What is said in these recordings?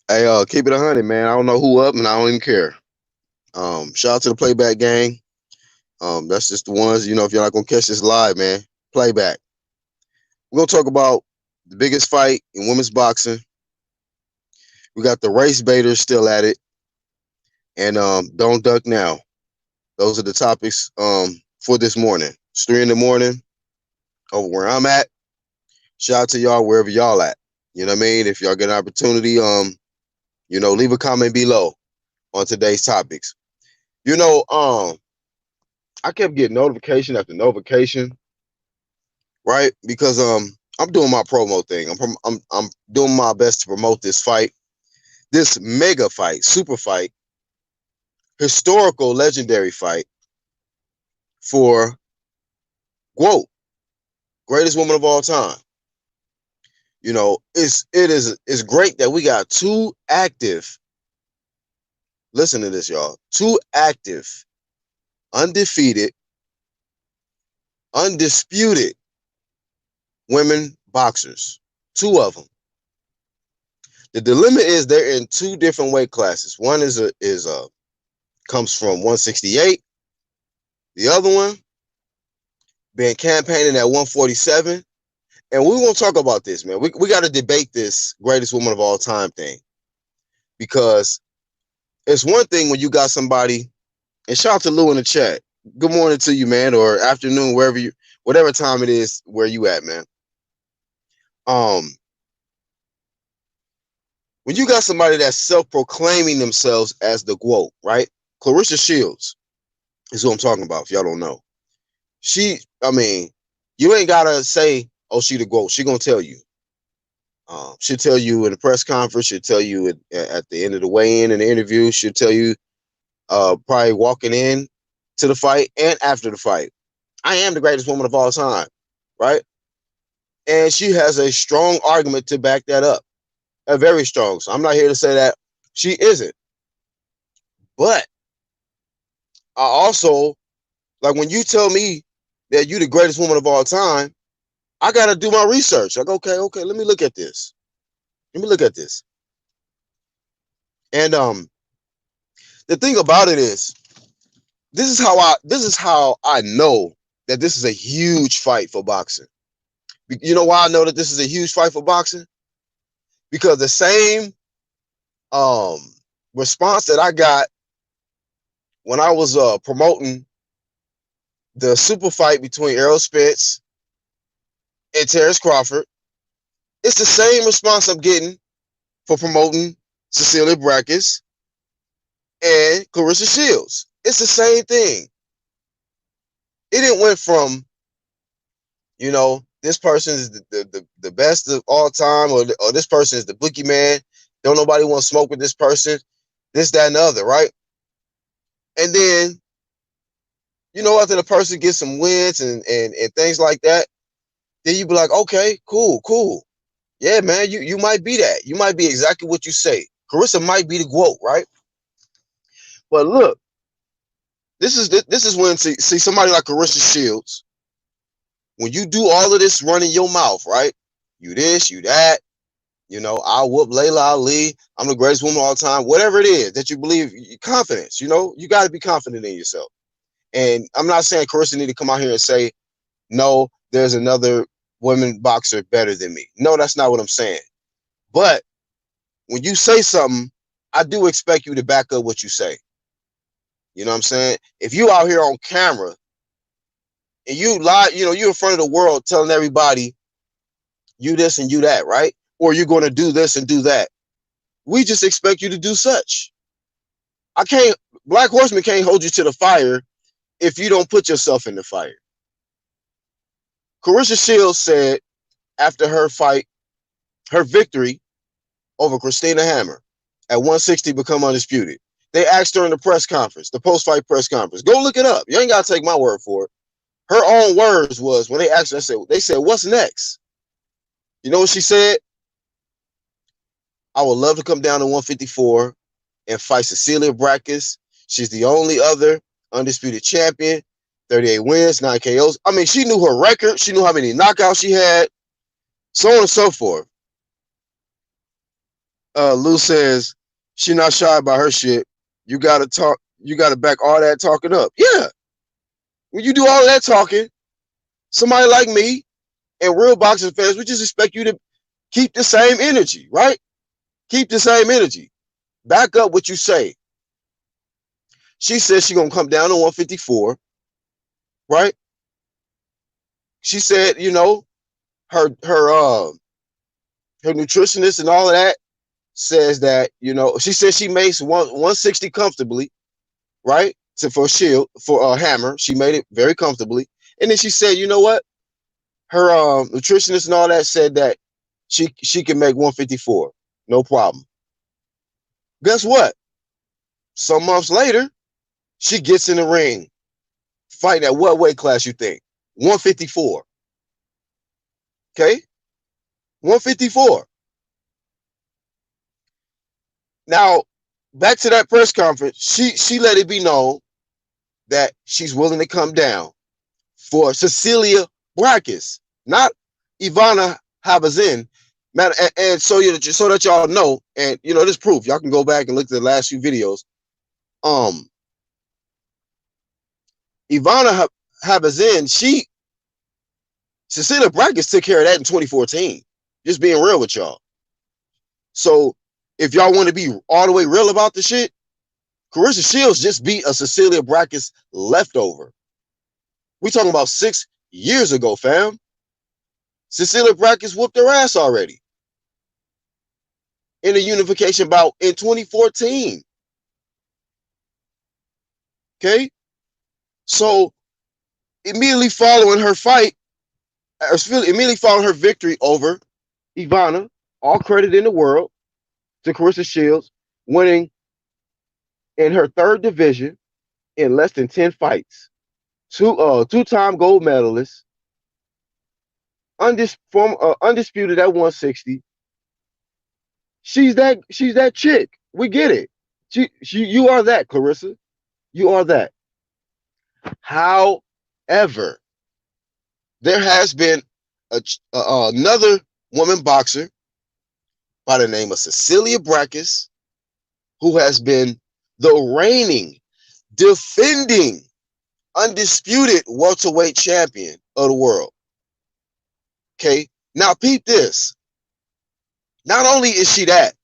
Hey, keep it 100, man. I don't know who up, and I don't even care. Shout out to the playback gang. That's just the ones. If you're not gonna catch this live, man, playback. We're gonna talk about the biggest fight in women's boxing. We got the race baiters still at it, and don't duck now. Those are the topics for this morning. It's 3 in the morning over where I'm at. Shout out to y'all wherever y'all at. You know what I mean? If y'all get an opportunity, leave a comment below on today's topics. You know, um, I kept getting notification after notification, right? Because I'm doing my promo thing. I'm doing my best to promote this fight, this mega fight, super fight, historical, legendary fight for Quote, greatest woman of all time. It's great that we got two active. Listen to this, y'all. Two active, undefeated, undisputed women boxers. Two of them. The dilemma is they're in two different weight classes. One comes from 168. The other one been campaigning at 147. And we're gonna talk about this, man. We got to debate this greatest woman of all time thing, because it's one thing when you got somebody. And shout out to Lou in the chat. Good morning to you, man, or afternoon, whatever time it is where you at, man. Um, when you got somebody that's self-proclaiming themselves as the GOAT, right? Clarissa Shields is who I'm talking about. If y'all don't know, I mean, you ain't gotta say, "Oh, she the GOAT." She gonna tell you. She'll tell you in the press conference. She'll tell you at the end of the weigh-in and the interview. She'll tell you, probably walking in to the fight and after the fight, I am the greatest woman of all time, right? And she has a strong argument to back that up, a very strong. So I'm not here to say that she isn't, but I also, like, when you tell me that you the greatest woman of all time, I gotta do my research. Like, okay, let me look at this. Let me look at this. And the thing about it is, this is how I know that this is a huge fight for boxing. You know why I know that this is a huge fight for boxing? Because the same um response that I got when I was promoting the super fight between Errol Spence and Terrence Crawford, it's the same response I'm getting for promoting Cecilia Brækhus and Clarissa Shields. It's the same thing. It didn't went from, this person is the best of all time, or this person is the boogeyman. Don't nobody want to smoke with this person. This, that, and the other, right? And then, after the person gets some wins and things like that, then you be like, okay, cool. Yeah, man, you might be that. You might be exactly what you say. Clarissa might be the GOAT, right? But look, this is when see somebody like Clarissa Shields, when you do all of this running your mouth, right? You this, you that, I'll whoop Layla Ali. I'm the greatest woman of all time. Whatever it is that you believe, confidence, you got to be confident in yourself. And I'm not saying Clarissa need to come out here and say, no, there's another women boxer better than me. No, that's not what I'm saying. But when you say something, I do expect you to back up what you say. You know what I'm saying? If you out here on camera and you lie, you in front of the world telling everybody you this and you that, right? Or you're going to do this and do that. We just expect you to do such. Black Horseman can't hold you to the fire if you don't put yourself in the fire. Clarissa Shields said after her fight, her victory over Christina Hammer at 160 become undisputed. They asked her in the press conference, the post-fight press conference. Go look it up. You ain't got to take my word for it. Her own words was, when they asked her, they said, what's next? You know what she said? I would love to come down to 154 and fight Cecilia Brækhus. She's the only other undisputed champion. 38 wins, 9 KOs. I mean, she knew her record. She knew how many knockouts she had, so on and so forth. Lou says she not shy about her shit. You gotta talk. You gotta back all that talking up. Yeah, when you do all that talking, somebody like me and real boxing fans, we just expect you to keep the same energy, right? Keep the same energy. Back up what you say. She says she gonna come down to 154, right? She said, her nutritionist and all of that says that, she says she makes 160 comfortably, right? For Shield, for Hammer, she made it very comfortably. And then she said, you know what? Her nutritionist and all that said that she can make 154, no problem. Guess what? Some months later, she gets in the ring, fighting at what weight class you think? 154. Okay? 154. Now, back to that press conference, she let it be known that she's willing to come down for Cecilia Brækhus, not Ivana Habazin. Man, and so that y'all know, and this proof. Y'all can go back and look at the last few videos. Ivana Habazin, Cecilia Brækhus took care of that in 2014. Just being real with y'all. So if y'all want to be all the way real about the shit, Clarissa Shields just beat a Cecilia Brækhus leftover. We talking about 6 years ago, fam. Cecilia Brækhus whooped her ass already in a unification bout in 2014. Okay? So immediately following her fight, immediately following her victory over Ivana, all credit in the world to Clarissa Shields, winning in her third division in less than 10 fights. Two-time gold medalist, undisputed at 160. She's that chick. We get it. You are that, Clarissa. You are that. However, there has been another woman boxer by the name of Cecilia Brækhus, who has been the reigning, defending, undisputed welterweight champion of the world. Okay, now peep this. Not only is she that,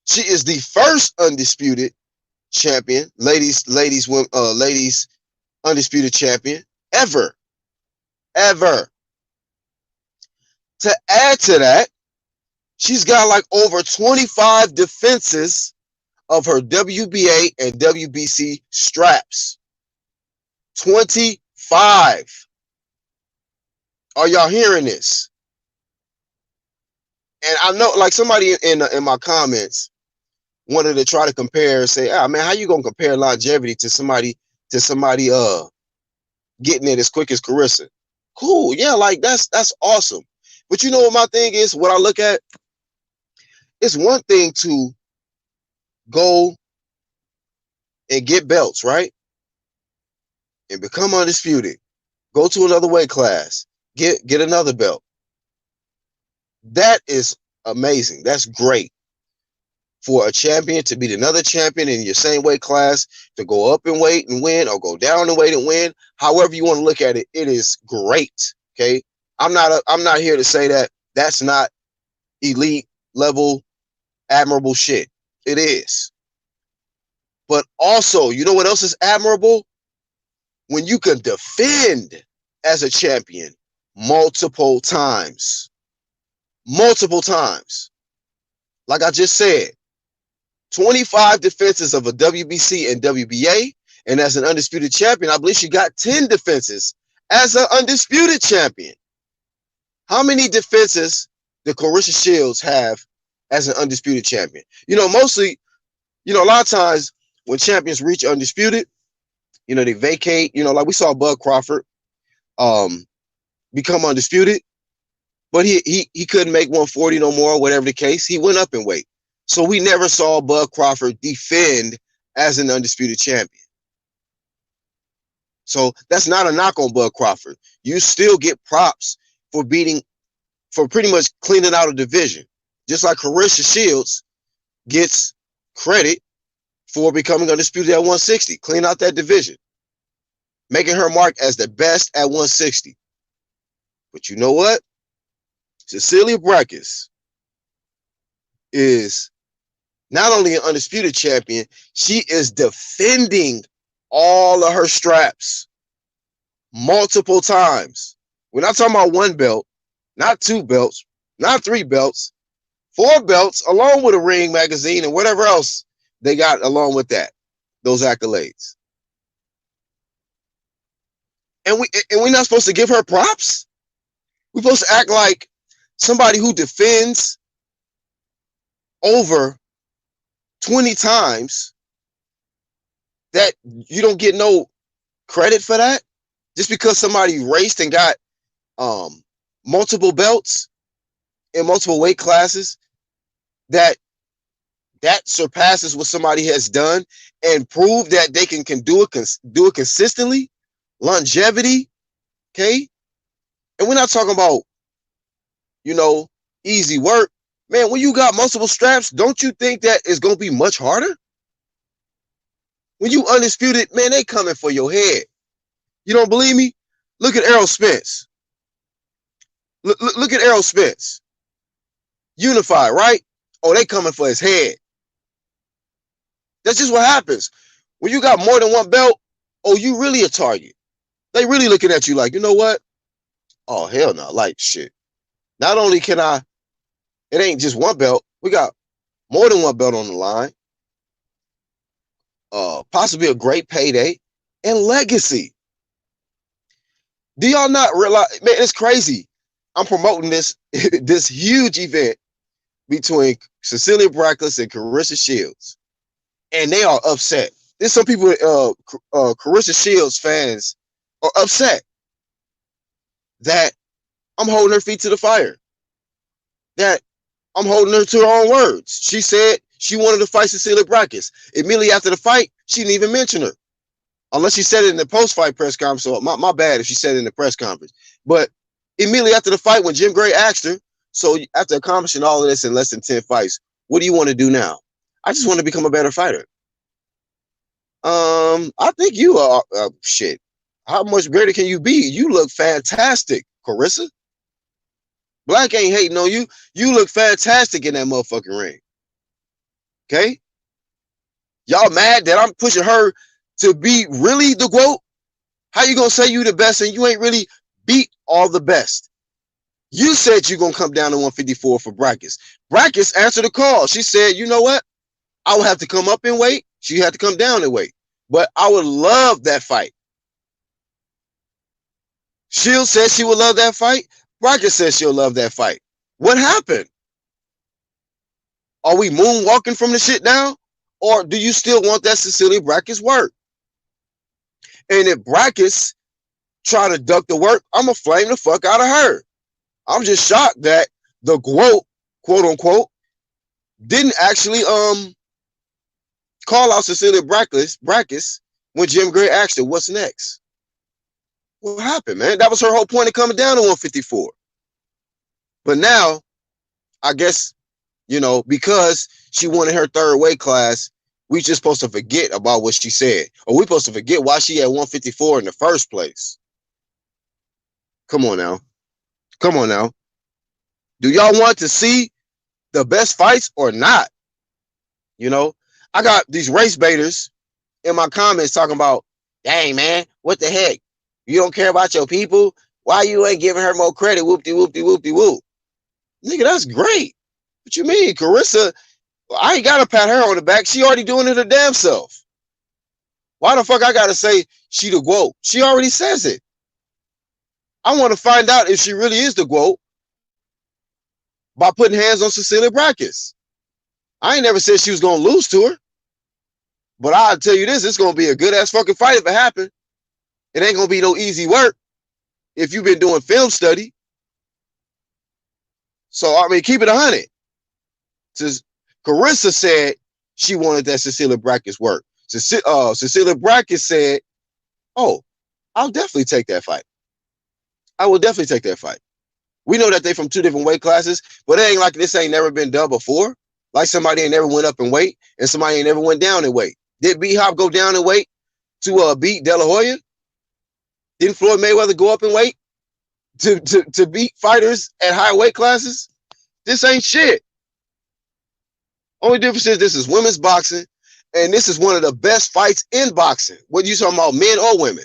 she is the first undisputed champion, ladies undisputed champion ever. To add to that, she's got like over 25 defenses of her WBA and WBC straps. 25. Are y'all hearing this? And I know, like, somebody in my comments wanted to try to compare, say, man, how you gonna compare longevity to somebody getting it as quick as Clarissa? Cool, yeah, like that's awesome. But you know what my thing is? What I look at, it's one thing to go and get belts, right? And become undisputed. Go to another weight class. Get another belt. That is amazing. That's great. For a champion to beat another champion in your same weight class, to go up in weight and win, or go down in weight and win, however you want to look at it, it is great. Okay, I'm not here to say that that's not elite level, admirable shit. It is. But also, you know what else is admirable? When you can defend as a champion multiple times. Multiple times. Like I just said, 25 defenses of a WBC and WBA, and as an undisputed champion, I believe she got 10 defenses as an undisputed champion. How many defenses did Clarissa Shields have as an undisputed champion? Mostly, a lot of times when champions reach undisputed, they vacate, like we saw Bud Crawford become undisputed, but he couldn't make 140 no more, whatever the case. He went up in weight. So we never saw Bud Crawford defend as an undisputed champion. So that's not a knock on Bud Crawford. You still get props for pretty much cleaning out a division. Just like Carissa Shields gets credit for becoming undisputed at 160, clean out that division, making her mark as the best at 160. But you know what? Cecilia Brækhus is not only an undisputed champion, she is defending all of her straps multiple times. We're not talking about one belt, not two belts, not three belts, 4 belts, along with a ring magazine and whatever else they got along with that, those accolades. And we're not supposed to give her props? We're supposed to act like somebody who defends over 20 times that you don't get no credit for that? Just because somebody raced and got multiple belts in multiple weight classes, that surpasses what somebody has done and prove that they can do it consistently, longevity, okay? And we're not talking about, easy work. Man, when you got multiple straps, don't you think that it's going to be much harder? When you undisputed, man, they coming for your head. You don't believe me? Look at Errol Spence. Look at Errol Spence. Unified, right? Oh, they coming for his head. That's just what happens. When you got more than one belt, oh, you really a target. They really looking at you like, you know what? Oh, hell no. Like, shit. Not only can it ain't just one belt. We got more than one belt on the line. Possibly a great payday and legacy. Do y'all not realize, man, it's crazy. I'm promoting this huge event between Cecilia Brækhus and Carissa Shields, and they are upset. There's some people, Carissa Shields fans are upset that I'm holding her feet to the fire, that I'm holding her to her own words. She said she wanted to fight Cecilia Brækhus. Immediately after the fight, she didn't even mention her. Unless she said it in the post-fight press conference. So my bad if she said it in the press conference. But immediately after the fight, when Jim Gray asked her, so after accomplishing all of this in less than 10 fights, what do you want to do now? I just want to become a better fighter. I think you are, shit. How much greater can you be? You look fantastic, Carissa. Black ain't hating on you. You look fantastic in that motherfucking ring. Okay? Y'all mad that I'm pushing her to be really the GOAT? How you gonna say you the best and you ain't really beat all the best? You said you're gonna come down to 154 for Brækhus. Brækhus answered the call. She said, you know what? I would have to come up in weight. She had to come down in weight. But I would love that fight. Shields said she would love that fight. Brækhus says she'll love that fight. What happened? Are we moonwalking from the shit now? Or do you still want that Cecilia Brækhus work? And if Brækhus try to duck the work, I'm going to flame the fuck out of her. I'm just shocked that the GOAT, quote unquote, didn't actually call out Cecilia Brækhus when Jim Gray asked her, what's next? What happened, man? That was her whole point of coming down to 154. But now, I guess, because she wanted her third weight class, we just supposed to forget about what she said. Or we supposed to forget why she had 154 in the first place. Come on now. Come on now. Do y'all want to see the best fights or not? I got these race baiters in my comments talking about, dang, man, what the heck? You don't care about your people? Why you ain't giving her more credit? Whoop-de-whoop-de-whoop-de-whoop. Nigga, that's great. What you mean? Carissa, I ain't got to pat her on the back. She already doing it her damn self. Why the fuck I got to say she the GOAT? She already says it. I want to find out if she really is the GOAT by putting hands on Cecilia Brækhus. I ain't never said she was going to lose to her. But I'll tell you this, it's going to be a good-ass fucking fight if it happens. It ain't going to be no easy work if you've been doing film study. So, I mean, keep it 100. Carissa said she wanted that Cecilia Brækhus work. Cecilia Brækhus said, oh, I'll definitely take that fight. I will definitely take that fight. We know that they from two different weight classes, but it ain't like this ain't never been done before. Like somebody ain't never went up in weight and somebody ain't never went down in weight. Did B-Hop go down in weight to beat De La Hoya? Didn't Floyd Mayweather go up in weight to beat fighters at high weight classes? This ain't shit. Only difference is this is women's boxing, and this is one of the best fights in boxing. Whether you talking about men or women.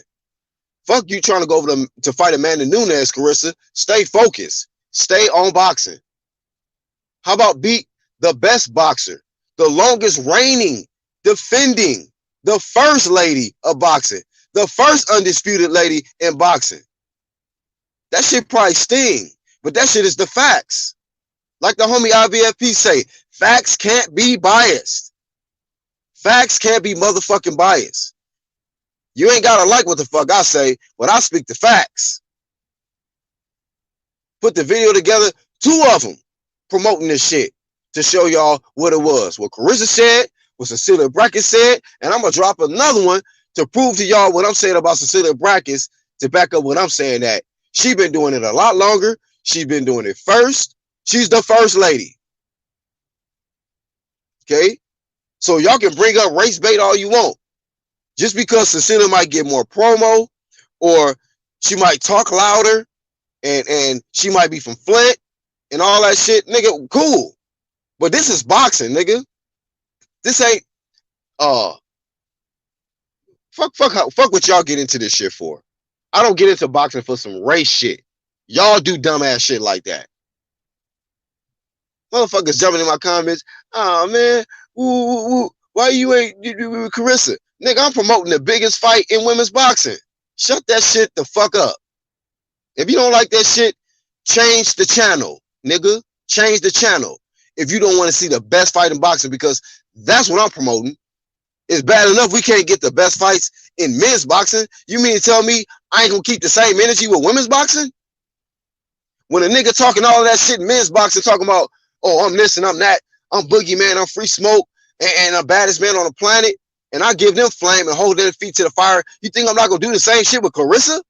Fuck you trying to go over to fight Amanda Nunes, Carissa. Stay focused. Stay on boxing. How about beat the best boxer, the longest reigning, defending, the first lady of boxing, the first undisputed lady in boxing? That shit probably sting, but that shit is the facts. Like the homie IVFP say, facts can't be biased. Facts can't be motherfucking biased. You ain't gotta like what the fuck I say, but I speak the facts. Put the video together, 2 of them promoting this shit to show y'all what it was. What Carissa said, what Cecilia Brackett said, and I'm gonna drop another one to prove to y'all what I'm saying about Cecilia Brackett to back up what I'm saying, that she been doing it a lot longer. She's been doing it first. She's the first lady. Okay? So y'all can bring up race bait all you want. Just because Cecilia might get more promo, or she might talk louder, and she might be from Flint and all that shit, nigga, cool. But this is boxing, nigga. This ain't fuck what y'all get into this shit for. I don't get into boxing for some race shit. Y'all do dumbass shit like that. Motherfuckers jumping in my comments. Oh man, why you ain't Carissa? Nigga, I'm promoting the biggest fight in women's boxing. Shut that shit the fuck up. If you don't like that shit, change the channel, nigga. Change the channel. If you don't want to see the best fight in boxing, because that's what I'm promoting. It's bad enough we can't get the best fights in men's boxing. You mean to tell me I ain't gonna keep the same energy with women's boxing? When a nigga talking all of that shit in men's boxing, talking about, oh, I'm this and I'm that, I'm Boogeyman, I'm Free Smoke, and I'm baddest man on the planet, and I give them flame and hold their feet to the fire, you think I'm not gonna do the same shit with Carissa?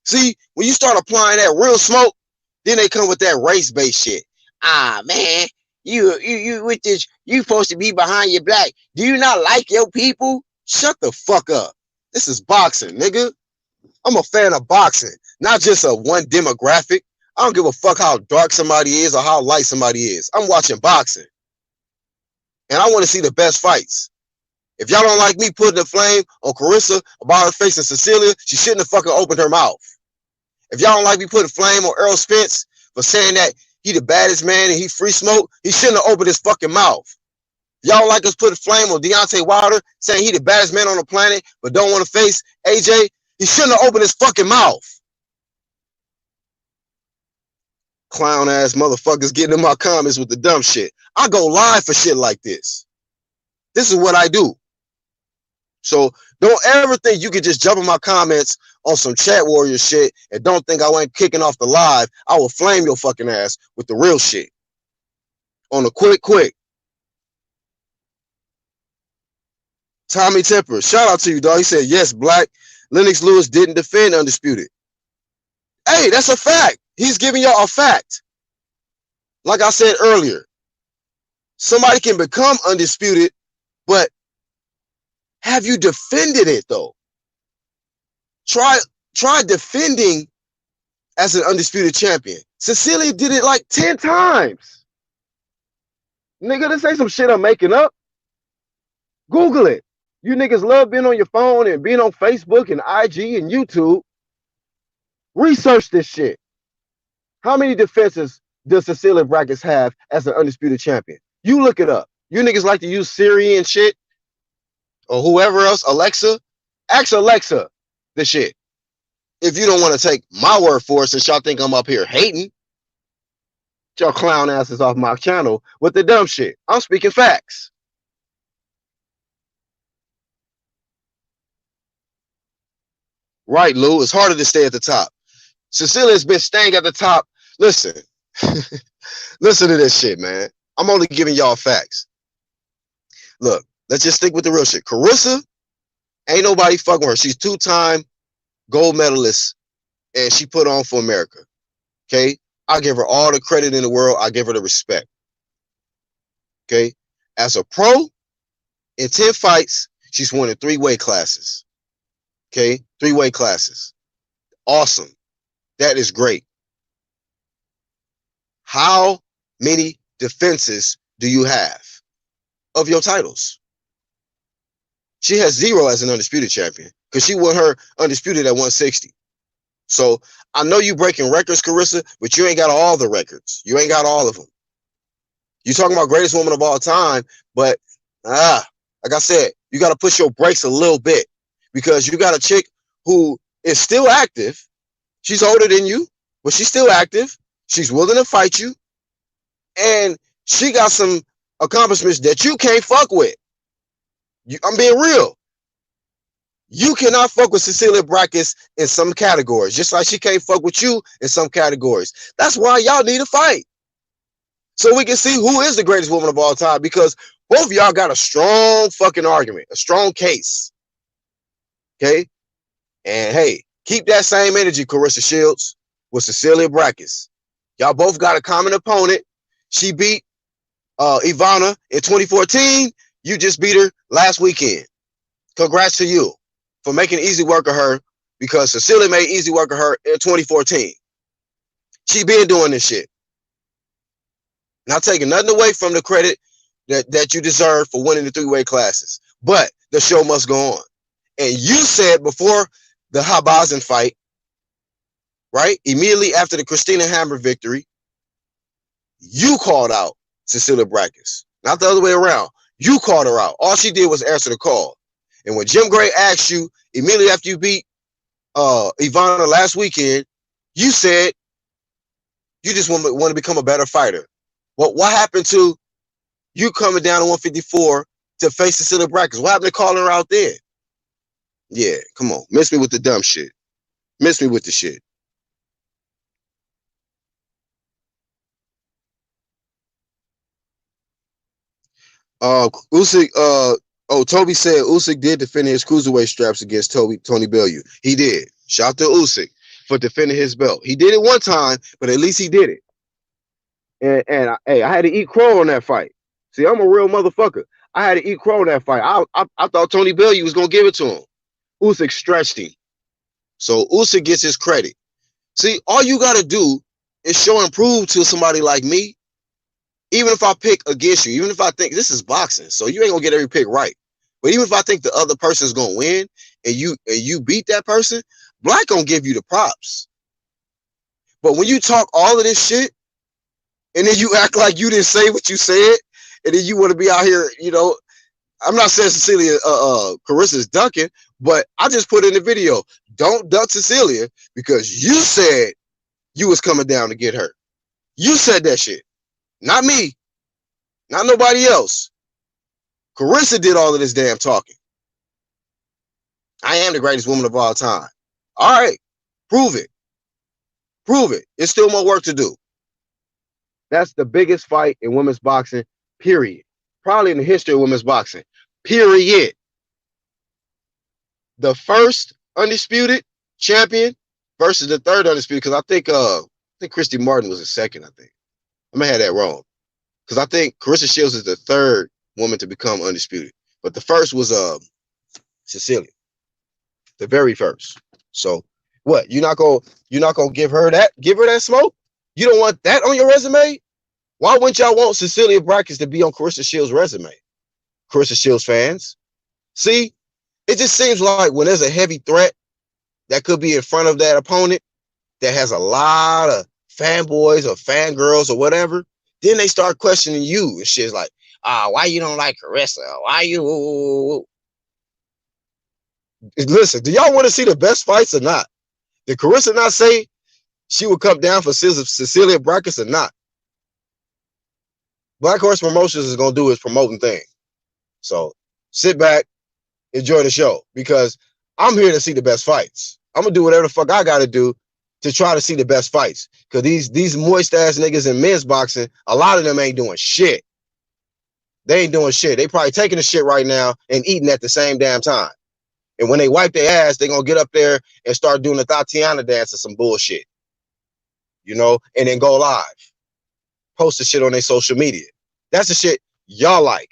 See, when you start applying that real smoke, then they come with that race-based shit. Ah, man, you with this, you supposed to be behind your back. Do you not like your people? Shut the fuck up. This is boxing, nigga. I'm a fan of boxing, not just a one demographic. I don't give a fuck how dark somebody is or how light somebody is. I'm watching boxing. And I want to see the best fights. If y'all don't like me putting the flame on Carissa about her facing Cecilia, she shouldn't have fucking opened her mouth. If y'all don't like me putting flame on Errol Spence for saying that he the baddest man and he Free Smoke, he shouldn't have opened his fucking mouth. If y'all don't like us putting flame on Deontay Wilder saying he the baddest man on the planet but don't want to face AJ, he shouldn't have opened his fucking mouth. Clown ass motherfuckers getting in my comments with the dumb shit. I go live for shit like this. This is what I do. So don't ever think you can just jump in my comments on some chat warrior shit and don't think I ain't kicking off the live. I will flame your fucking ass with the real shit. On the quick. Tommy Temper, shout out to you, dog. He said, yes, Black. Lennox Lewis didn't defend Undisputed. Hey, that's a fact. He's giving y'all a fact. Like I said earlier, somebody can become undisputed, but have you defended it though? Try defending as an undisputed champion. Cecilia did it like 10 times. Nigga, this ain't some shit I'm making up. Google it. You niggas love being on your phone and being on Facebook and IG and YouTube. Research this shit. How many defenses does Cecilia Brackett have as an undisputed champion? You look it up. You niggas like to use Siri and shit, or whoever else, Alexa. Ask Alexa the shit. If you don't want to take my word for it, since y'all think I'm up here hating, y'all clown asses off my channel with the dumb shit. I'm speaking facts. Right, Lou. It's harder to stay at the top. Cecilia's been staying at the top. Listen. Listen to this shit, man. I'm only giving y'all facts. Look, let's just stick with the real shit. Carissa, ain't nobody fucking with her. She's 2-time gold medalist and she put on for America. Okay, I give her all the credit in the world. I give her the respect. Okay, as a pro in 10 fights, she's won in 3 weight classes. Okay, 3 weight classes. Awesome. That is great. How many defenses do you have of your titles? She has 0 as an undisputed champion because she won her undisputed at 160. So I know you breaking records, Carissa, but you ain't got all the records. You ain't got all of them. You talking about greatest woman of all time, but like I said, you got to push your brakes a little bit because you got a chick who is still active. She's older than you, but she's still active. She's willing to fight you, and she got some accomplishments that you can't fuck with. I'm being real. You cannot fuck with Cecilia Brækhus in some categories, just like she can't fuck with you in some categories. That's why y'all need to fight. So we can see who is the greatest woman of all time, because both of y'all got a strong fucking argument, a strong case. Okay? And hey, keep that same energy, Clarissa Shields, with Cecilia Brækhus. Y'all both got a common opponent. She beat Ivana in 2014. You just beat her last weekend. Congrats to you for making easy work of her, because Cecilia made easy work of her in 2014. She been doing this shit. Not taking nothing away from the credit that you deserve for winning the 3 weight classes. But the show must go on. And you said before the Habazin fight, right? Immediately after the Christina Hammer victory, you called out Cecilia Brækhus. Not the other way around. You called her out. All she did was answer the call. And when Jim Gray asked you immediately after you beat Ivana last weekend, you said you just want to become a better fighter. Well, what happened to you coming down to 154 to face Cecilia Brækhus? What happened to calling her out there? Yeah, come on. Miss me with the dumb shit. Miss me with the shit. Usyk, Toby said Usyk did defend his cruiserweight straps against Tony Bellew. He did. Shout out to Usyk for defending his belt. He did it one time, but at least he did it. And I had to eat crow on that fight. See, I'm a real motherfucker. I had to eat crow on that fight. I thought Tony Bellew was gonna give it to him. Usyk stretched him. So Usyk gets his credit. See, all you gotta do is show and prove to somebody like me. Even if I pick against you, even if I think this is boxing, so you ain't gonna get every pick right. But even if I think the other person's gonna win and you beat that person, Black gonna give you the props. But when you talk all of this shit and then you act like you didn't say what you said, and then you want to be out here, I'm not saying Cecilia Carissa's ducking, but I just put in the video, don't duck Cecilia because you said you was coming down to get her. You said that shit. Not me. Not nobody else. Carissa did all of this damn talking. I am the greatest woman of all time. All right. Prove it. Prove it. There's still more work to do. That's the biggest fight in women's boxing, period. Probably in the history of women's boxing, period. The first undisputed champion versus the third undisputed, because I think Christy Martin was the second, I think. I may have that wrong. Because I think Clarissa Shields is the third woman to become undisputed. But the first was Cecilia. The very first. So what? You're not gonna give her that smoke? You don't want that on your resume? Why wouldn't y'all want Cecilia Brækhus to be on Clarissa Shields' resume? Clarissa Shields fans. See, it just seems like when there's a heavy threat that could be in front of that opponent that has a lot of fanboys or fangirls or whatever, then they start questioning you and shit's like, why you don't like Carissa? Why you? Listen, do y'all want to see the best fights or not? Did Carissa not say she would come down for Cecilia Brækhus or not? Black Horse Promotions is going to do its promoting thing. So sit back, enjoy the show, because I'm here to see the best fights. I'm going to do whatever the fuck I got to do to try to see the best fights. Because these moist ass niggas in men's boxing, a lot of them ain't doing shit. They ain't doing shit. They probably taking the shit right now and eating at the same damn time. And when they wipe their ass, they're gonna get up there and start doing the Tatiana dance or some bullshit, and then go live, post the shit on their social media. That's the shit y'all like.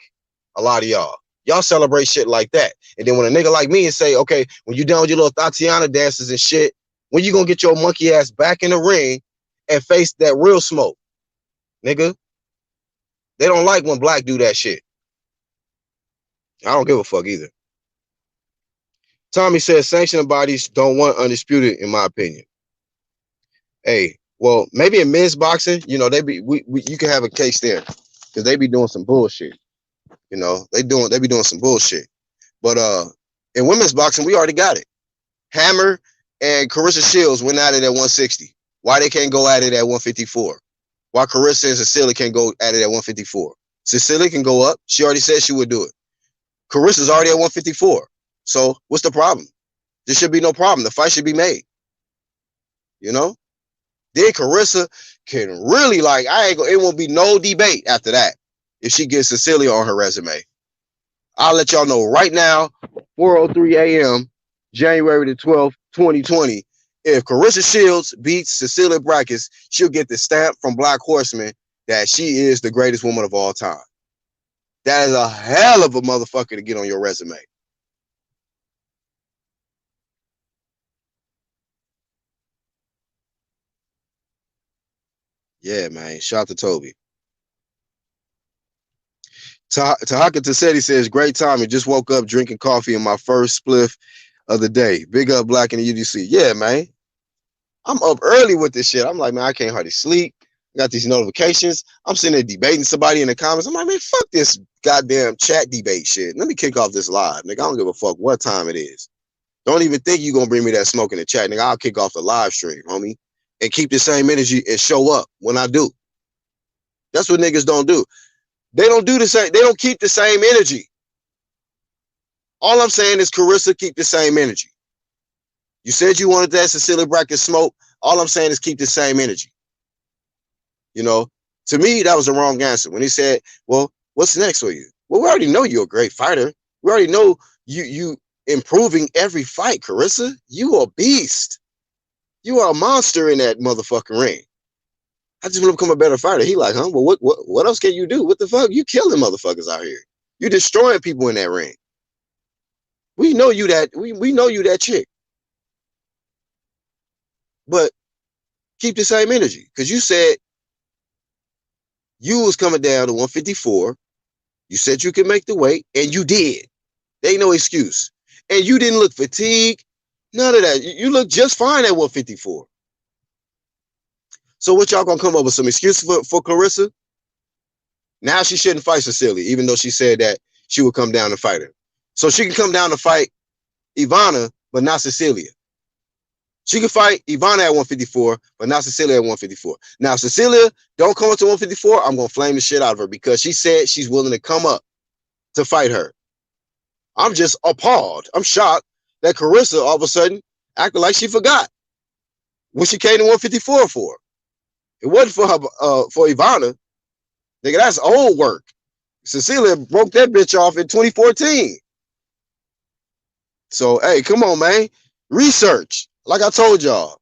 A lot of y'all celebrate shit like that. And then when a nigga like me and say, okay, when you done with your little Tatiana dances and shit, when you gonna get your monkey ass back in the ring and face that real smoke, nigga? They don't like when black do that shit. I don't give a fuck either. Tommy says sanctioned bodies don't want undisputed, in my opinion. Hey, well, maybe in men's boxing, they be you can have a case there because they be doing some bullshit. They be doing some bullshit. But in women's boxing, we already got it. Hammer and Carissa Shields went at it at 160. Why they can't go at it at 154? Why Carissa and Cecilia can't go at it at 154? Cecilia can go up. She already said she would do it. Carissa's already at 154. So what's the problem? There should be no problem. The fight should be made. Then Carissa can really it won't be no debate after that if she gets Cecilia on her resume. I'll let y'all know right now, 4:03 a.m., January the 12th, 2020. If Carissa Shields beats Cecilia Brækhus, she'll get the stamp from Black Horseman that she is the greatest woman of all time. That is a hell of a motherfucker to get on your resume. Yeah, man. Shout out to Toby. Tahaka Tassetti says, great timing. Just woke up drinking coffee in my first spliff of the day. Big up Black in the UDC. Yeah, man. I'm up early with this shit. I'm like, man, I can't hardly sleep. I got these notifications. I'm sitting there debating somebody in the comments. I'm like, man, fuck this goddamn chat debate shit. Let me kick off this live. Nigga, I don't give a fuck what time it is. Don't even think you're going to bring me that smoke in the chat. Nigga, I'll kick off the live stream, homie, and keep the same energy and show up when I do. That's what niggas don't do. They don't do the same. They don't keep the same energy. All I'm saying is Carissa, keep the same energy. You said you wanted that Cecilia Brækhus smoke. All I'm saying is keep the same energy. To me, that was the wrong answer. When he said, well, what's next for you? Well, we already know you're a great fighter. We already know you improving every fight, Carissa. You are a beast. You are a monster in that motherfucking ring. I just want to become a better fighter. He like, huh? Well, what else can you do? What the fuck? You killing motherfuckers out here. You destroying people in that ring. We know you that we know you that chick. But keep the same energy. Because you said you was coming down to 154. You said you could make the weight, and you did. There ain't no excuse. And you didn't look fatigued. None of that. You look just fine at 154. So what y'all gonna come up with some excuse for Carissa? Now she shouldn't fight Cecilia, even though she said that she would come down to fight her. So she can come down to fight Ivana, but not Cecilia. She can fight Ivana at 154, but not Cecilia at 154. Now, Cecilia, don't come up to 154. I'm going to flame the shit out of her because she said she's willing to come up to fight her. I'm just appalled. I'm shocked that Carissa all of a sudden acted like she forgot what she came to 154 for. It wasn't for her, for Ivana. Nigga, that's old work. Cecilia broke that bitch off in 2014. So, hey, come on, man. Research. Like I told y'all.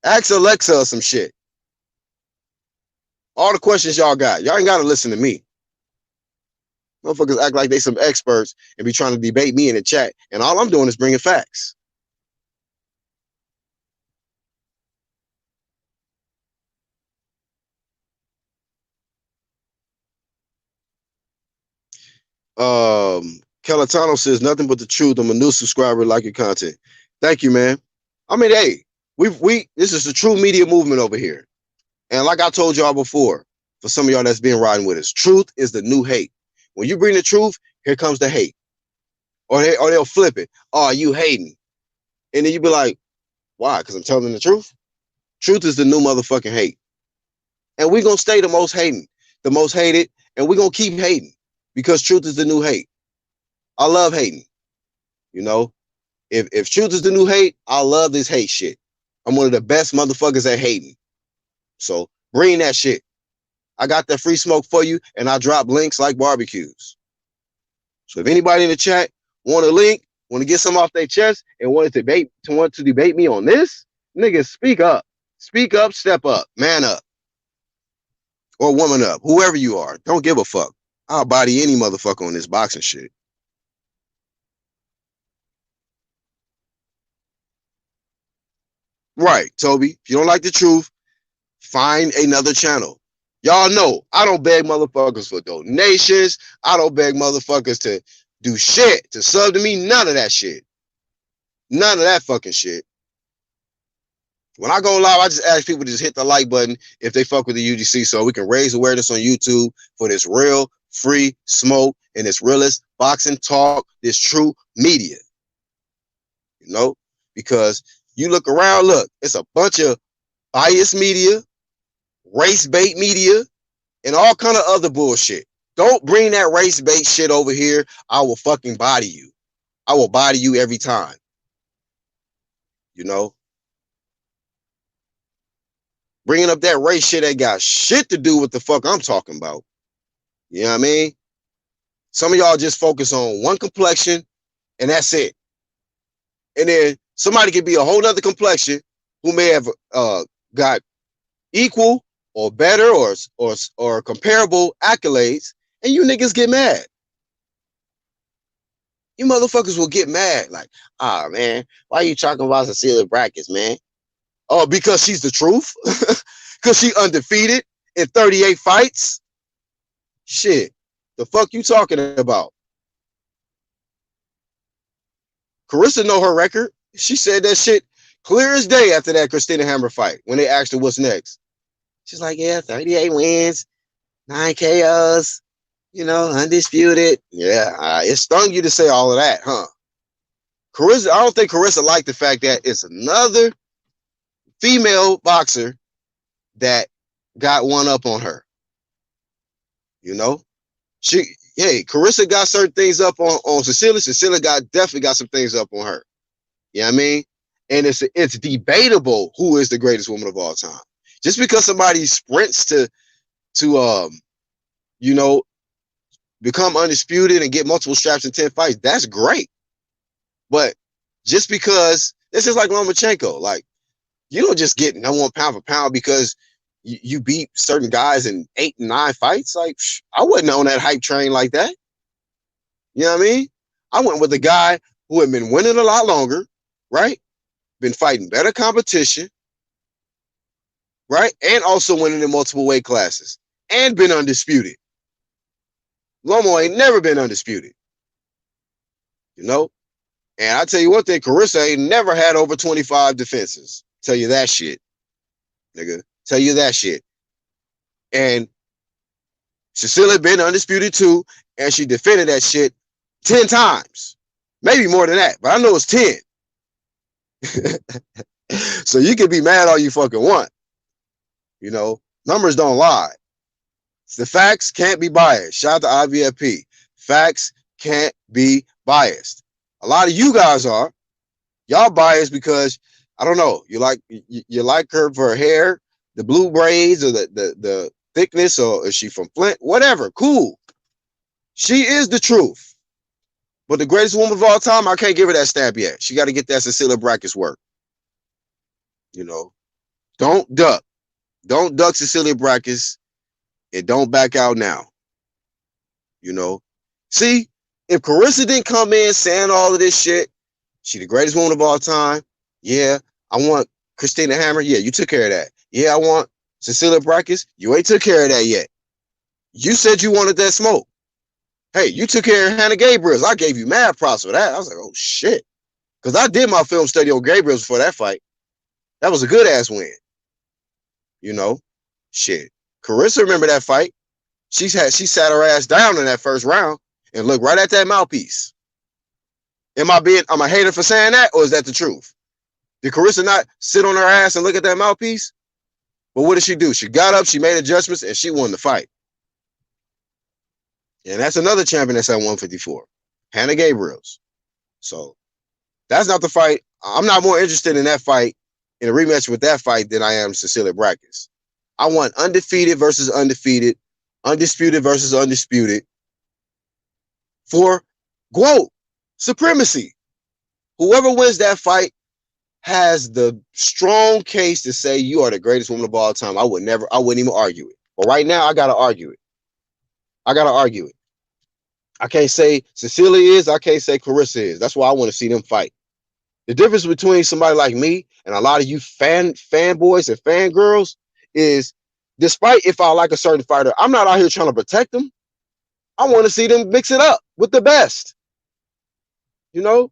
Ask Alexa or some shit. All the questions y'all got. Y'all ain't got to listen to me. Motherfuckers act like they some experts and be trying to debate me in the chat. And all I'm doing is bringing facts. Calatano says nothing but the truth. I'm a new subscriber. Like your content. Thank you, man. I mean, hey, this is the true media movement over here. And like I told y'all before, for some of y'all that's been riding with us, truth is the new hate. When you bring the truth, here comes the hate. Or they'll flip it. Oh, you hating. And then you be like, why? Because I'm telling them the truth? Truth is the new motherfucking hate. And we're going to stay the most hating, the most hated, and we're going to keep hating because truth is the new hate. I love hating. You know, if truth is the new hate, I love this hate shit. I'm one of the best motherfuckers at hating. So bring that shit. I got that free smoke for you, and I drop links like barbecues. So if anybody in the chat want a link, Want to get some off their chest and want to debate me on this? Niggas, speak up. Speak up, step up, man up, or woman up, whoever you are. Don't give a fuck. I'll body any motherfucker on this boxing shit. Right, Toby. If you don't like the truth, find another channel. Y'all know I don't beg motherfuckers for donations. I don't beg motherfuckers to do shit, to sub to me. None of that shit. None of that fucking shit. When I go live, I just ask people to just hit the like button if they fuck with the UGC so we can raise awareness on YouTube for this real, free smoke and this realest boxing talk, this true media. You know? Because you look around, look, it's a bunch of biased media, race bait media, and all kind of other bullshit. Don't bring that race bait shit over here. I will fucking body you. I will body you every time. You know? Bringing up that race shit ain't got shit to do with the fuck I'm talking about. You know what I mean? Some of y'all just focus on one complexion and that's it. And then somebody could be a whole nother complexion who may have got equal or better or comparable accolades, and you niggas get mad. You motherfuckers will get mad. Like, man, why are you talking about Cecilia Brackets, man? Oh, because she's the truth? Because she undefeated in 38 fights? Shit. The fuck you talking about? Carissa know her record. She said that shit clear as day after that Christina Hammer fight when they asked her what's next. She's like, yeah, 38 wins, 9 KOs, you know, undisputed. Yeah, it stung you to say all of that, huh? Carissa, I don't think Carissa liked the fact that it's another female boxer that got one up on her. You know? Carissa got certain things up on Cecilia. Cecilia definitely got some things up on her. You know what I mean? And it's debatable who is the greatest woman of all time. Just because somebody sprints to you know, become undisputed and get multiple straps in 10 fights, that's great. But just because this is like Lomachenko, like you don't just get number one pound for pound because you beat certain guys in 8 and 9 fights. Like I wasn't on that hype train like that. You know what I mean? I went with a guy who had been winning a lot longer, right? Been fighting better competition, right? And also winning in multiple weight classes and been undisputed. Lomo ain't never been undisputed, you know? And I tell you one thing, Carissa ain't never had over 25 defenses. Tell you that shit, nigga. Tell you that shit. And Cecilia been undisputed too, and she defended that shit 10 times. Maybe more than that, but I know it's 10. So you can be mad all you fucking want. You know, numbers don't lie. The facts can't be biased. Shout out to IVFP. Facts can't be biased. A lot of you guys are. Y'all biased because, I don't know, you like her for her hair, the blue braids, or the thickness, or is she from Flint? Whatever, cool. She is the truth. But the greatest woman of all time, I can't give her that stamp yet. She got to get that Cecilia Brackets work. You know, don't duck. Don't duck Cecilia Brackets, and don't back out now. You know, see, if Carissa didn't come in saying all of this shit, she the greatest woman of all time. Yeah, I want Christina Hammer. Yeah, you took care of that. Yeah, I want Cecilia Brackets. You ain't took care of that yet. You said you wanted that smoke. Hey, you took care of Hannah Gabriels. I gave you mad props for that. I was like, oh shit. Because I did my film study on Gabriels before that fight. That was a good ass win. You know? Shit. Carissa remember that fight. She sat her ass down in that first round and looked right at that mouthpiece. Am I a hater for saying that, or is that the truth? Did Carissa not sit on her ass and look at that mouthpiece? But what did she do? She got up, she made adjustments, and she won the fight. And that's another champion that's at 154, Hannah Gabriels. So that's not the fight. I'm not more interested in that fight, in a rematch with that fight, than I am Cecilia Brackets. I want undefeated versus undefeated, undisputed versus undisputed for GWOAT supremacy. Whoever wins that fight has the strong case to say you are the greatest woman of all time. I wouldn't even argue it. But right now, I gotta argue it. I can't say Cecilia is. I can't say Clarissa is. That's why I want to see them fight. The difference between somebody like me and a lot of you fanboys and fangirls is, despite if I like a certain fighter, I'm not out here trying to protect them. I want to see them mix it up with the best. You know,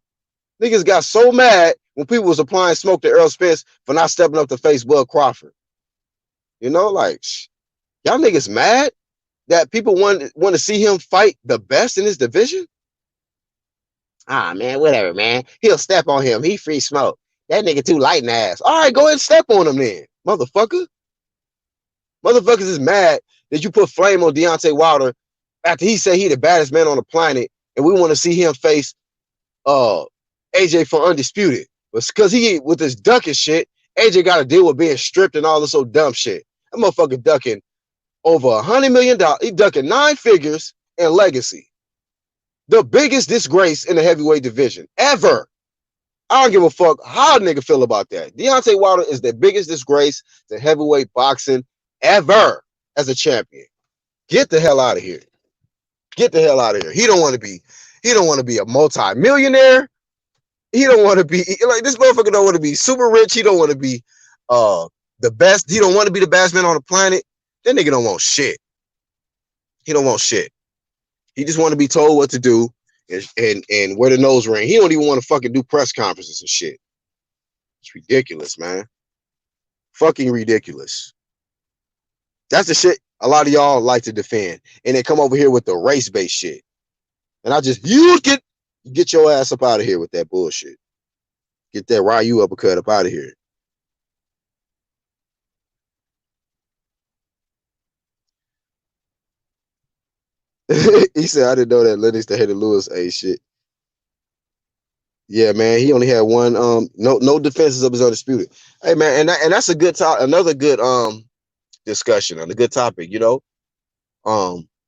niggas got so mad when people was applying smoke to Errol Spence for not stepping up to face Bud Crawford. You know, like, y'all niggas mad that people want to see him fight the best in his division? Ah, man, whatever, man. He'll step on him. He free smoke. That nigga too light in the ass. All right, go ahead and step on him then, motherfucker. Motherfuckers is mad that you put flame on Deontay Wilder after he said he the baddest man on the planet, and we want to see him face AJ for undisputed. But because he with this ducking shit, AJ got to deal with being stripped and all this old dumb shit. That motherfucker ducking over $100 million. He ducking 9 figures in legacy. The biggest disgrace in the heavyweight division ever. I don't give a fuck how a nigga feel about that. Deontay Wilder is the biggest disgrace to heavyweight boxing ever as a champion. Get the hell out of here. Get the hell out of here. He don't want to be a multi-millionaire. He don't want to be like, this motherfucker don't want to be super rich. He don't want to be the best. He don't want to be the best man on the planet. That nigga don't want shit. He don't want shit. He just want to be told what to do and wear the nose ring. He don't even want to fucking do press conferences and shit. It's ridiculous, man. Fucking ridiculous. That's the shit a lot of y'all like to defend. And they come over here with the race-based shit. And you get your ass up out of here with that bullshit. Get that Ryu uppercut up out of here. He said, I didn't know that Lennox the head of Lewis ain't shit. Yeah, man, he only had one no defenses of his undisputed. Hey man, and that's a good another good discussion on a good topic, you know.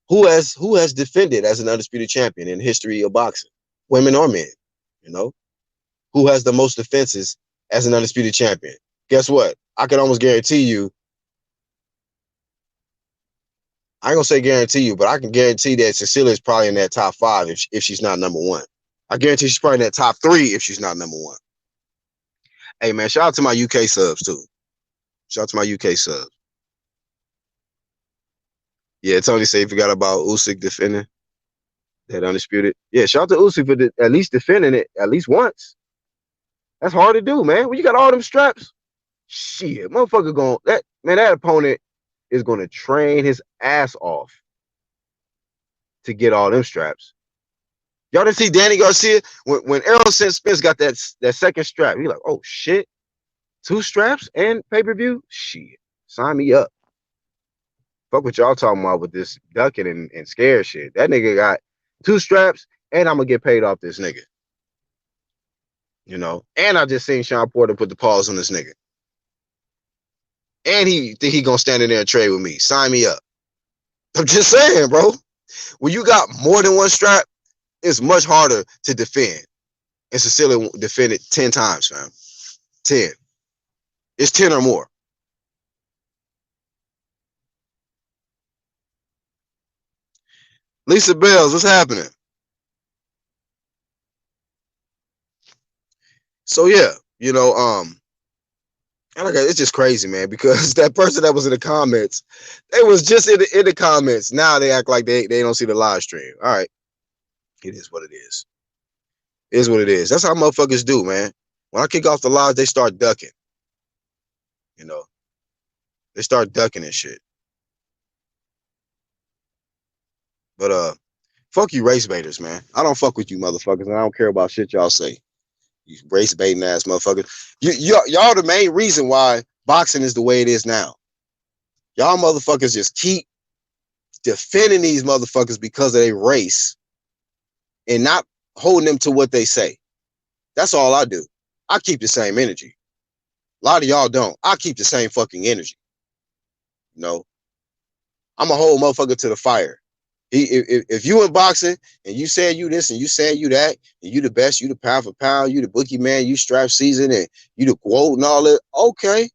Who has defended as an undisputed champion in history of boxing, women or men, you know? Who has the most defenses as an undisputed champion? Guess what? I can almost guarantee you. I ain't gonna say guarantee you, but I can guarantee that Cecilia is probably in that top 5 if she's not number 1. I guarantee she's probably in that top 3 if she's not number 1. Hey man, shout out to my UK subs too. Shout out to my UK subs. Yeah, Tony said he forgot about Usyk defending that undisputed. Yeah, shout out to Usyk for at least defending it at least once. That's hard to do, man. When you got all them straps, shit, motherfucker that opponent is gonna train his ass off to get all them straps. Y'all didn't see Danny Garcia when Errol Spence got that second strap. He like, oh shit, 2 straps and pay-per-view? Shit, sign me up. Fuck what y'all talking about with this ducking and scare shit. That nigga got 2 straps and I'm gonna get paid off this nigga. You know, and I just seen Sean Porter put the pause on this nigga. And he think he gonna stand in there and trade with me. Sign me up. I'm just saying, bro. When you got more than 1 strap, it's much harder to defend. And Cecilia defended 10 times, fam. 10. It's 10 or more. Lisa Bells, what's happening? So yeah, you know, it's just crazy, man, because that person that was in the comments, they was just in the comments. Now they act like they don't see the live stream. All right. It is what it is. It is what it is. That's how motherfuckers do, man. When I kick off the lives, they start ducking. You know, they start ducking and shit. But fuck you race baiters, man. I don't fuck with you motherfuckers, and I don't care about shit y'all say. You race baiting ass motherfuckers. Y'all the main reason why boxing is the way it is now. Y'all motherfuckers just keep defending these motherfuckers because of their race and not holding them to what they say. That's all I do. I keep the same energy. A lot of y'all don't. I keep the same fucking energy. You know, I'm a whole motherfucker to the fire. If you in boxing and you saying you this and you saying you that, and you the best, you the pound for pound, you the bookie man, you strap season, and you the quote and all that. Okay,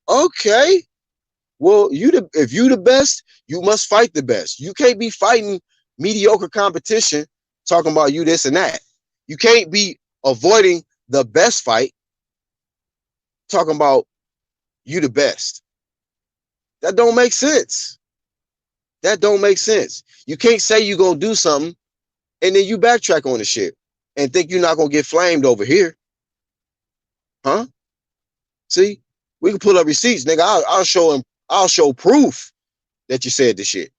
okay. Well, if you the best, you must fight the best. You can't be fighting mediocre competition talking about you this and that. You can't be avoiding the best fight talking about you the best. That don't make sense. That don't make sense. You can't say you gonna do something and then you backtrack on the shit and think you're not gonna get flamed over here, huh? See, we can pull up receipts, nigga. I'll show him. I'll show proof that you said the shit,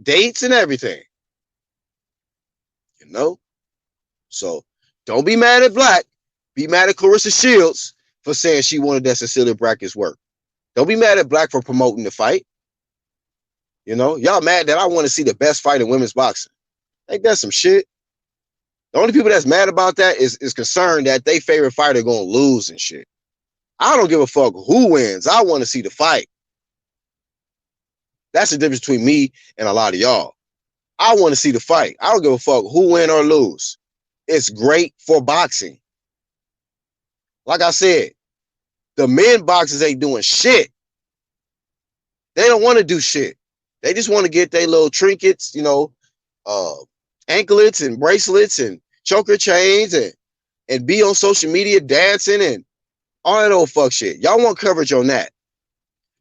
dates and everything. You know. So don't be mad at Black. Be mad at Clarissa Shields for saying she wanted that Cecilia Brackett's work. Don't be mad at Black for promoting the fight. You know, y'all mad that I want to see the best fight in women's boxing. Ain't that some shit? The only people that's mad about that is concerned that they favorite fighter gonna lose and shit. I don't give a fuck who wins. I want to see the fight. That's the difference between me and a lot of y'all. I want to see the fight. I don't give a fuck who win or lose. It's great for boxing. Like I said, the men boxers ain't doing shit. They don't want to do shit. They just want to get their little trinkets, you know, anklets and bracelets and choker chains and be on social media dancing and all that old fuck shit. Y'all want coverage on that.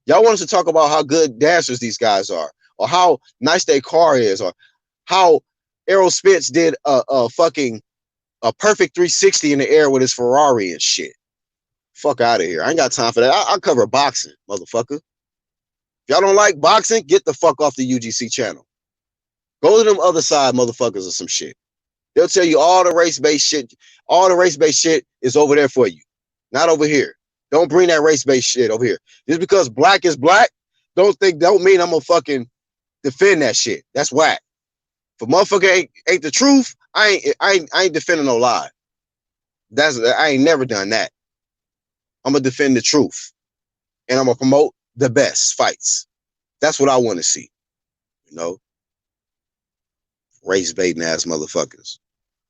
Y'all want us to talk about how good dancers these guys are, or how nice their car is, or how Errol Spence did a fucking a perfect 360 in the air with his Ferrari and shit. Fuck out of here. I ain't got time for that. I cover boxing, motherfucker. If y'all don't like boxing, get the fuck off the UGC channel. Go to them other side motherfuckers or some shit. They'll tell you all the race-based shit. All the race-based shit is over there for you. Not over here. Don't bring that race-based shit over here. Just because Black is Black, don't mean I'm gonna fucking defend that shit. That's whack. If a motherfucker ain't the truth, I ain't defending no lie. I ain't never done that. I'm gonna defend the truth. And I'm gonna promote the best fights. That's what I want to see. You know? Race baiting ass motherfuckers.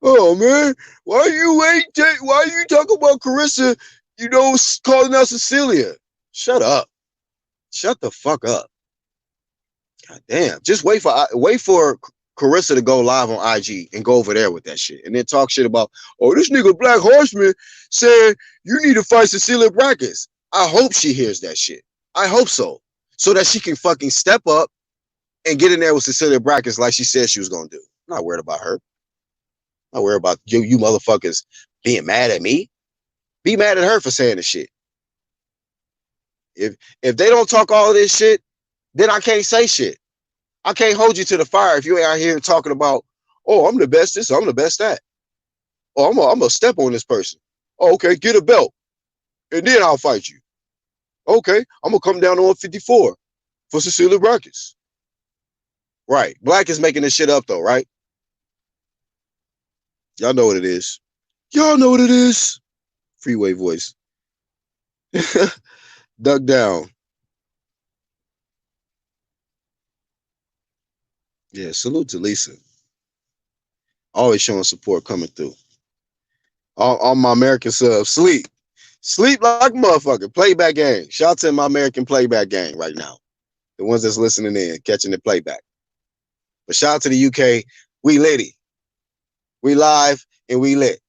Oh man, why you talking about Carissa, you know, calling out Cecilia? Shut up. Shut the fuck up. God damn. Just wait for Carissa to go live on IG and go over there with that shit. And then talk shit about, oh, this nigga Black Horseman said you need to fight Cecilia Brackets. I hope she hears that shit. I hope so. So that she can fucking step up and get in there with Cecilia Brackets like she said she was gonna do. I'm not worried about her. I'm not worried about you motherfuckers being mad at me. Be mad at her for saying the shit. If they don't talk all of this shit, then I can't say shit. I can't hold you to the fire if you're out here talking about, oh, I'm the best this, I'm the best that. Oh, I'm gonna step on this person. Oh, okay, get a belt, and then I'll fight you. Okay, I'm gonna come down to 154 for Cecilia Brackets. Right, Black is making this shit up though, right? Y'all know what it is. Y'all know what it is. Freeway voice. Duck down. Yeah, salute to Lisa. Always showing support coming through. All my American subs, sleep like a motherfucker. Playback gang. Shout out to my American playback gang right now. The ones that's listening in, catching the playback. But shout out to the UK. We litty. We live and we lit.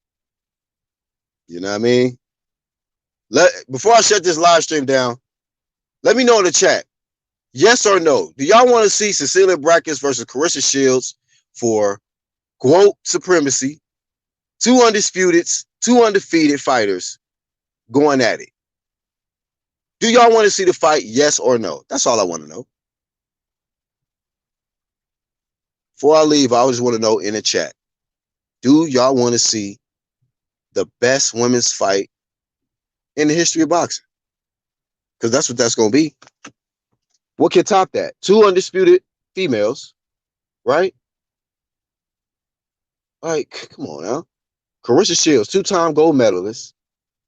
You know what I mean? Before I shut this live stream down, let me know in the chat. Yes or no? Do y'all want to see Cecilia Brackets versus Carissa Shields for quote supremacy? Two undefeated fighters going at it. Do y'all want to see the fight? Yes or no? That's all I want to know. Before I leave, I just want to know in the chat. Do y'all want to see the best women's fight in the history of boxing? Because that's what that's going to be. What can top that? Two undisputed females, right? Like, come on now. Carissa Shields, two-time gold medalist.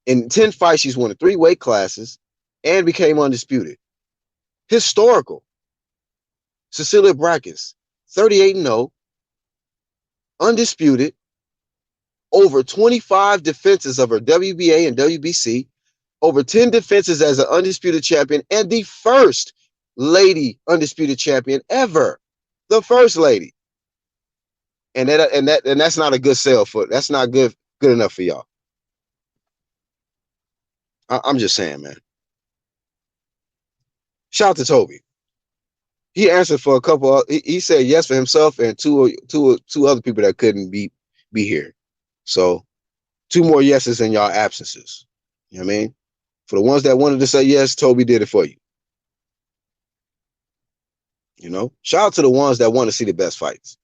In 10 fights, she's won 3 weight classes and became undisputed. Historical. Cecilia Brackets, 38-0, undisputed, over 25 defenses of her WBA and WBC, over 10 defenses as an undisputed champion, and the first lady undisputed champion ever. The first lady. And that's not a good sell for, that's not good enough for y'all. I'm just saying, man. Shout out to Toby. He answered for a couple. He said yes for himself and two other people that couldn't be here. So 2 more yeses in y'all absences. You know what I mean? For the ones that wanted to say yes, Toby did it for you. You know, shout out to the ones that want to see the best fights,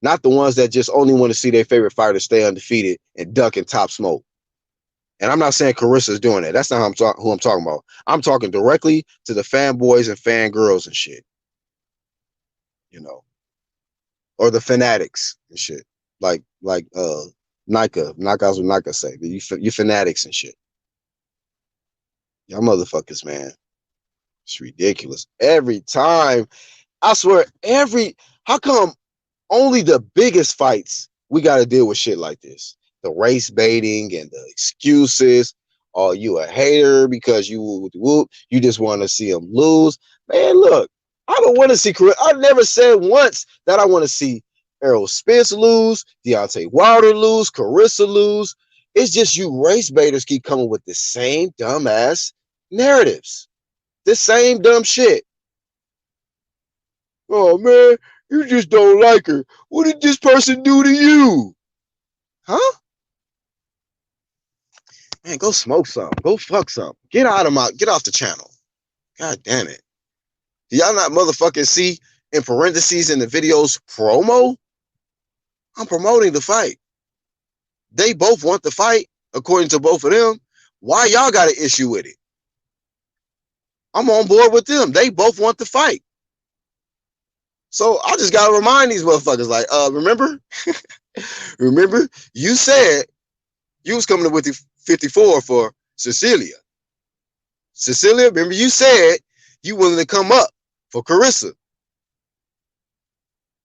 not the ones that just only want to see their favorite fighter stay undefeated and duck and top smoke. And I'm not saying Carissa's doing that. That's not who I'm talking about. I'm talking directly to the fanboys and fangirls and shit. You know, or the fanatics and shit. Like Nika, knockouts with Nika say. You fanatics and shit. Y'all motherfuckers, man. It's ridiculous. Every time. I swear, how come only the biggest fights we got to deal with shit like this? The race baiting and the excuses. Oh, you a hater because you just want to see them lose. Man, look, I don't want to see. I never said once that I want to see Errol Spence lose, Deontay Wilder lose, Carissa lose. It's just you race baiters keep coming with the same dumbass narratives, the same dumb shit. Oh man, you just don't like her. What did this person do to you? Huh? Man, go smoke some. Go fuck some. Get off the channel. God damn it. Do y'all not motherfucking see in parentheses in the video's promo? I'm promoting the fight. They both want the fight, according to both of them. Why y'all got an issue with it? I'm on board with them. They both want the fight. So I just gotta remind these motherfuckers, like, remember? Remember, you said you was coming up with the 54 for Cecilia. Cecilia, remember you said you willing to come up for Carissa.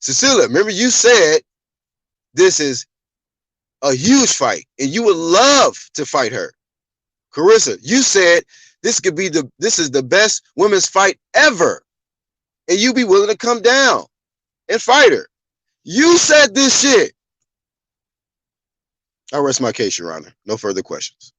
Cecilia, remember you said this is a huge fight and you would love to fight her. Carissa, you said this is the best women's fight ever. And you be willing to come down and fight her. You said this shit. I rest my case, Your Honor. No further questions.